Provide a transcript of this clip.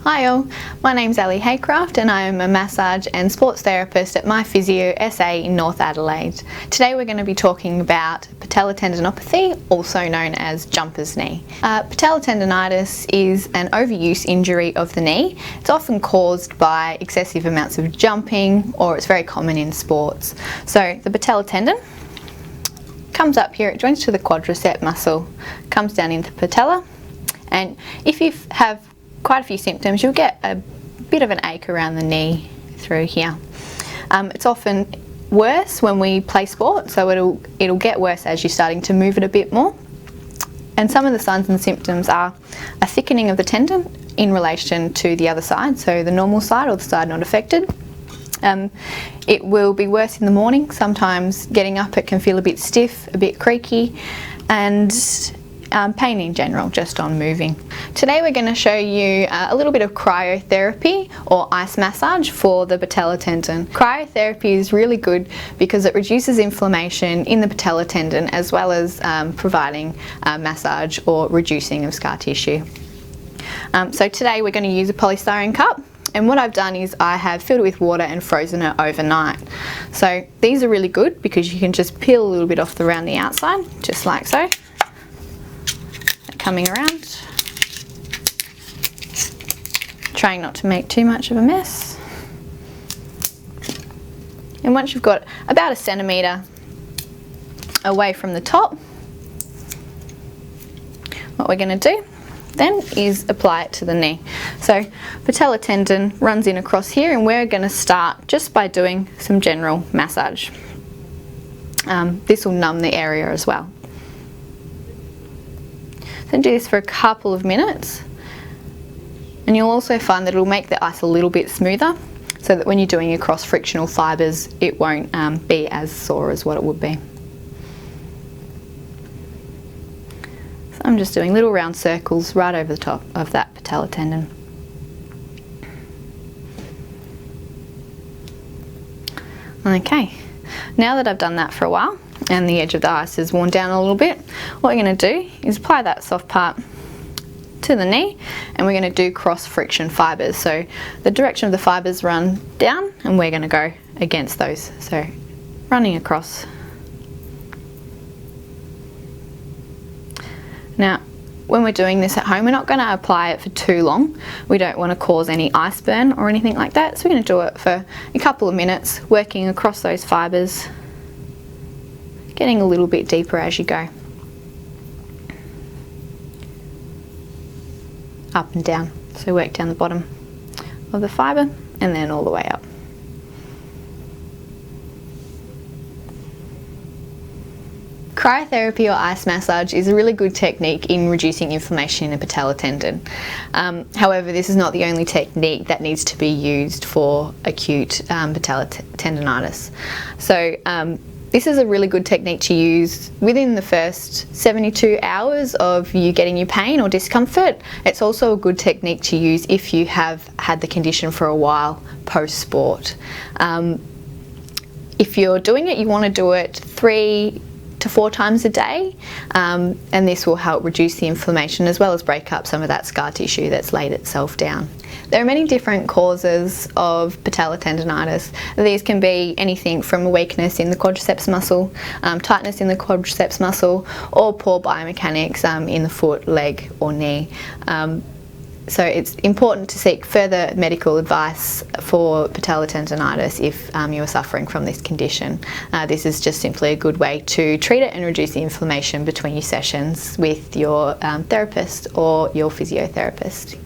Hi all, my name's Ellie and I am a massage and sports therapist at my Physio SA in North Adelaide. Today we're going to be talking about Patellar Tendinopathy, also known as jumper's knee. Patella Tendonitis is an overuse injury of the knee. It's often caused by excessive amounts of jumping, or it's very common in sports. So the Patellar tendon comes up here, it joins to the quadricep muscle, comes down into the patella, and if you have quite a few symptoms, you'll get a bit of an ache around the knee through here. It's often worse when we play sport, so it'll get worse as you're starting to move it a bit more. And some of the signs and symptoms are a thickening of the tendon in relation to the other side, so the normal side or the side not affected. It will be worse in the morning. Sometimes getting up it can feel a bit stiff, a bit creaky, and pain in general just on moving. Today we're going to show you a little bit of cryotherapy or ice massage for the patellar tendon. Cryotherapy is really good because it reduces inflammation in the patellar tendon as well as providing massage or reducing of scar tissue. So today we're going to use a polystyrene cup, and what I've done is I have filled it with water and frozen it overnight. So these are really good because you can just peel a little bit off around the outside, just like so. Coming around, trying not to make too much of a mess. And once you've got about 1 centimetre away from the top, what we're going to do then is apply it to the knee. So patellar tendon runs in across here, and we're going to start just by doing some general massage. This will numb the area as well. So do this for a couple of minutes, and you'll also find that it'll make the ice a little bit smoother, so that when you're doing your cross frictional fibres it won't be as sore as what it would be. So I'm just doing little round circles right over the top of that patellar tendon. Okay, now that I've done that for a while and the edge of the ice is worn down a little bit, what we're going to do is apply that soft part to the knee, and we're going to do cross friction fibres. So the direction of the fibres run down and we're going to go against those, so running across. Now when we're doing this at home, we're not going to apply it for too long. We don't want to cause any ice burn or anything like that, so we're going to do it for a couple of minutes, working across those fibres, getting a little bit deeper as you go. Up and down. So work down the bottom of the fibre and then all the way up. Cryotherapy or ice massage is a really good technique in reducing inflammation in the patellar tendon. However, this is not the only technique that needs to be used for acute patellar tendonitis. So this is a really good technique to use within the first 72 hours of you getting your pain or discomfort. It's also a good technique to use if you have had the condition for a while post-sport. If you're doing it, you want to do it 3 to 4 times a day, and this will help reduce the inflammation as well as break up some of that scar tissue that's laid itself down. There are many different causes of patellar tendonitis. These can be anything from a weakness in the quadriceps muscle, tightness in the quadriceps muscle, or poor biomechanics in the foot, leg or knee. So it's important to seek further medical advice for patellar tendonitis if you are suffering from this condition. This is just simply a good way to treat it and reduce the inflammation between your sessions with your therapist or your physiotherapist.